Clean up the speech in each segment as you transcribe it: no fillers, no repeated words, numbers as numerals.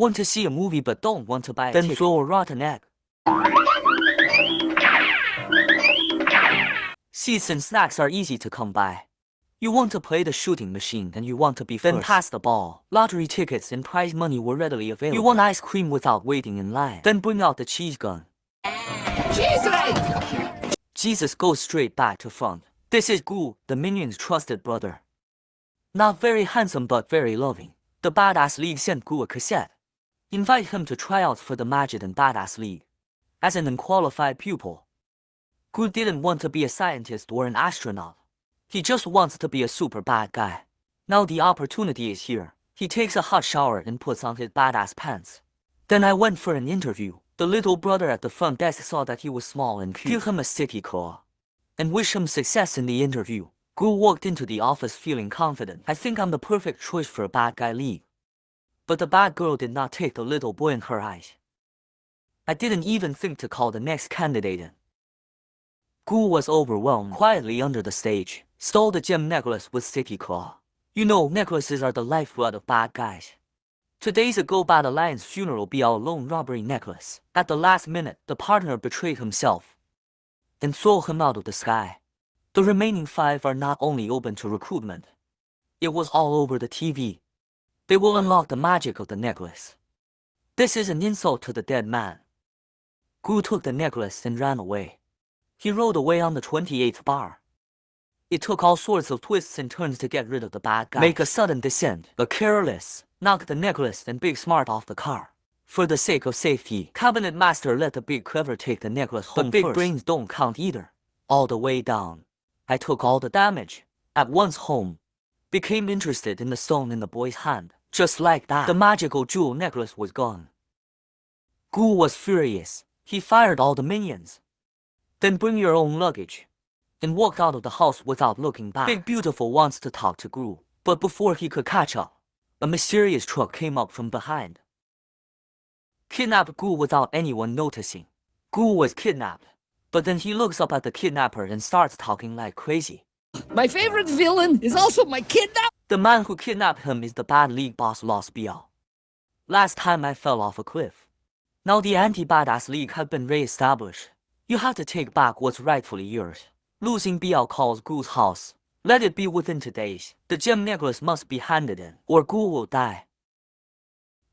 Want to see a movie but don't want to buy a ticket? Then throw a rotten egg. Seats and snacks are easy to come by. You want to play the shooting machine and you want to be first. Then pass the ball. Lottery tickets and prize money were readily available. You want ice cream without waiting in line. Then bring out the cheese gun. Jesus goes straight back to front. This is Goo, the Minions' trusted brother. Not very handsome but very loving. The Badass League sent Goo a cassette. Invite him to tryouts for the Majidan Badass League. As an unqualified pupil. Goo didn't want to be a scientist or an astronaut. He just wants to be a super bad guy. Now the opportunity is here. He takes a hot shower and puts on his badass pants. Then I went for an interview. The little brother at the front desk saw that he was small and cute. Give him a sticky claw. And wish him success in the interview. Goo walked into the office feeling confident. I think I'm the perfect choice for a bad guy league. But the bad girl did not take the little boy in her eyes. I didn't even think to call the next candidate in. Goo was overwhelmed. Quietly under the stage, stole the gem necklace with sticky claw. You know, necklaces are the lifeblood of bad guys. 2 days ago, Bad Alliance funeral be our lone robbery necklace. At the last minute, the partner betrayed himself and threw him out of the sky. The remaining 5 are not only open to recruitment. It was all over the TV. They will unlock the magic of the necklace. This is an insult to the dead man. Goo took the necklace and ran away. He rode away on the 28th bar. It took all sorts of twists and turns to get rid of the bad guy. Make a sudden descent, but careless, knock the necklace and Big Smart off the car. For the sake of safety, Cabinet Master let the Big Clever take the necklace home. But Big Brains don't count either. All the way down. I took all the damage. At once home. Became interested in the stone in the boy's hand. Just like that, the magical jewel necklace was gone. Goo was furious. He fired all the minions. Then bring your own luggage. And walked out of the house without looking back. Big Beautiful wants to talk to Goo, but before he could catch up, a mysterious truck came up from behind. Kidnapped Goo without anyone noticing. Goo was kidnapped, but then he looks up at the kidnapper and starts talking like crazy. My favorite villain is also my kidnapper. The man who kidnapped him is the bad league boss Lost Biao. Last time I fell off a cliff. Now the anti-badass league had been re-established. You have to take back what's rightfully yours. Losing Biao calls Goo's house. Let it be within 2 days. The gem necklace must be handed in, or Goo will die.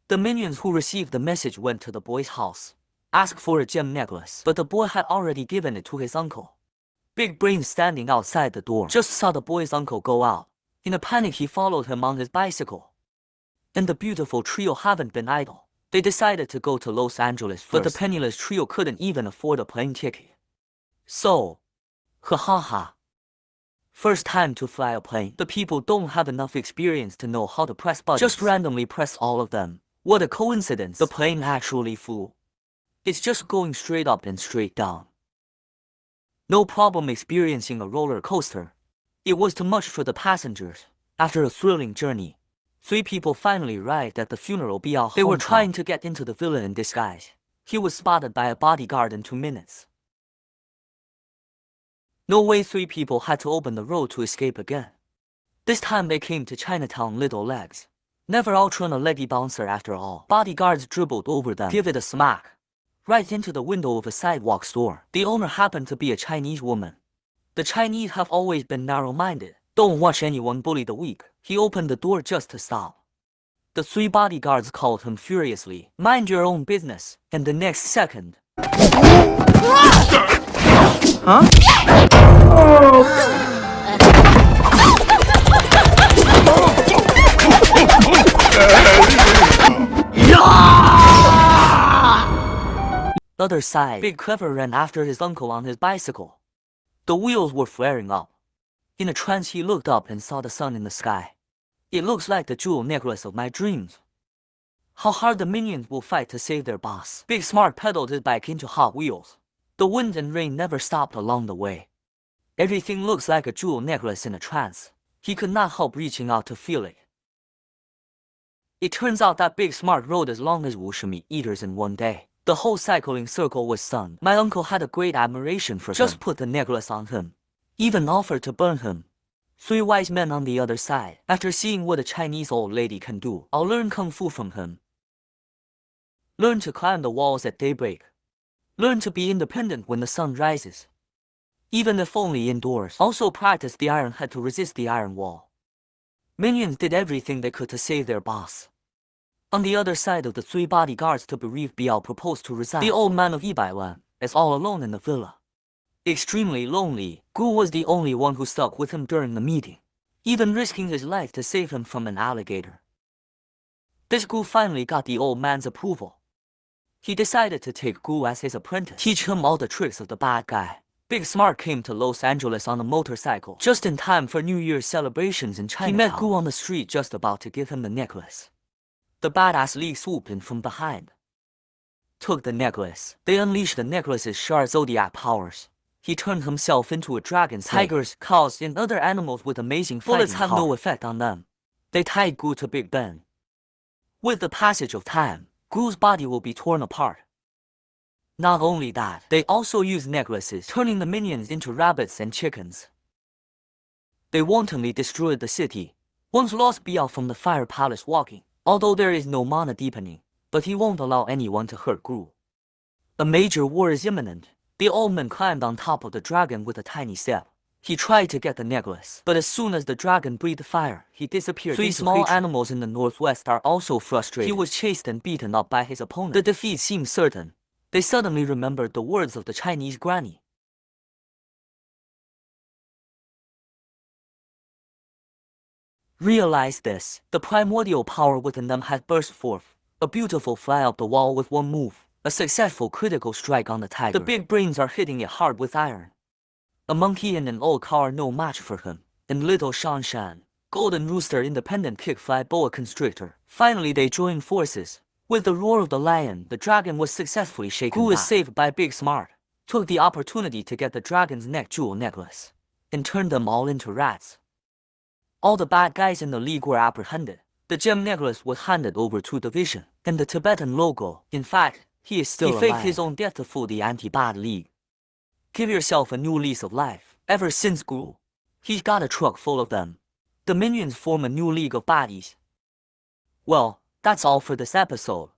The minions who received the message went to the boy's house. Asked for a gem necklace, but the boy had already given it to his uncle. Big Brain, standing outside the door, just saw the boy's uncle go out. In a panic, he followed him on his bicycle. And the beautiful trio haven't been idle. They decided to go to Los Angeles first, but the penniless trio couldn't even afford a plane ticket. So, ha ha ha. First time to fly a plane. The people don't have enough experience to know how to press buttons. Just randomly press all of them. What a coincidence. The plane actually flew. It's just going straight up and straight down. No problem experiencing a roller coaster. It was too much for the passengers. After a thrilling journey, 3 people finally arrived at the funeral Biao. They were trying to get into the villain in disguise. He was spotted by a bodyguard in 2 minutes. No way 3 people had to open the road to escape again. This time they came to Chinatown Little Legs. Never outrun a leggy bouncer after all. Bodyguards dribbled over them, give it a smack. Right into the window of a sidewalk store. The owner happened to be a Chinese woman. The Chinese have always been narrow-minded. Don't watch anyone bully the weak. He opened the door just to stop. The 3 bodyguards called him furiously, "Mind your own business," and the next second... Huh? Other side, Big Clever ran after his uncle on his bicycle. The wheels were flaring up. In a trance, he looked up and saw the sun in the sky. It looks like the jewel necklace of my dreams. How hard the minions will fight to save their boss. Big Smart pedaled his bike into Hot Wheels. The wind and rain never stopped along the way. Everything looks like a jewel necklace in a trance. He could not help reaching out to feel it. It turns out that Big Smart rode as long as Wushimi eaters in 1 day. The whole cycling circle was stunned. My uncle had a great admiration for him. Just put the necklace on him. Even offered to burn him. 3 wise men on the other side. After seeing what a Chinese old lady can do, I'll learn kung fu from him. Learn to climb the walls at daybreak. Learn to be independent when the sun rises. Even if only indoors. Also practice the Iron Head to resist the Iron Wall. Minions did everything they could to save their boss. On the other side of the 3 bodyguards to bereaved Biao proposed to resign. The old man of Yibaiwan is all alone in the villa. Extremely lonely, Gu was the only one who stuck with him during the meeting, even risking his life to save him from an alligator. This Gu finally got the old man's approval. He decided to take Gu as his apprentice, teach him all the tricks of the bad guy. Big Smart came to Los Angeles on a motorcycle, just in time for New Year's celebrations in Chinatown. He met Gu on the street just about to give him the necklace. The badass Li swooped in from behind, took the necklace. They unleashed the necklace's sharp zodiac powers. He turned himself into a dragon. Tigers, cows, and other animals with amazing fighting bullets have no effect on them. They tied Gu to Big Ben. With the passage of time, Gu's body will be torn apart. Not only that, they also use necklaces, turning the minions into rabbits and chickens. They wantonly destroyed the city. Once lost Biao from the Fire Palace walking, although there is no mana deepening, but he won't allow anyone to hurt Gu. A major war is imminent. The old man climbed on top of the dragon with a tiny step. He tried to get the necklace, but as soon as the dragon breathed fire, he disappeared. 3 small animals in the northwest are also frustrated. He was chased and beaten up by his opponent. The defeat seemed certain. They suddenly remembered the words of the Chinese granny. Realize this, the primordial power within them had burst forth. A beautiful fly up the wall with one move. A successful critical strike on the tiger. The big brains are hitting it hard with iron. A monkey and an old cow are no match for him. And little Shanshan, golden rooster, independent kick fly boa constrictor. Finally they joined forces. With the roar of the lion, the dragon was successfully shaken. Gu was saved by Big Smart, took the opportunity to get the dragon's neck jewel necklace, and turned them all into rats. All the bad guys in the league were apprehended. The gem necklace was handed over to Division, and the Tibetan logo. In fact, he is still alive. He faked his own death to fool the anti-bad league. Give yourself a new lease of life. Ever since Gu, he's got a truck full of them. The minions form a new league of baddies. Well, that's all for this episode.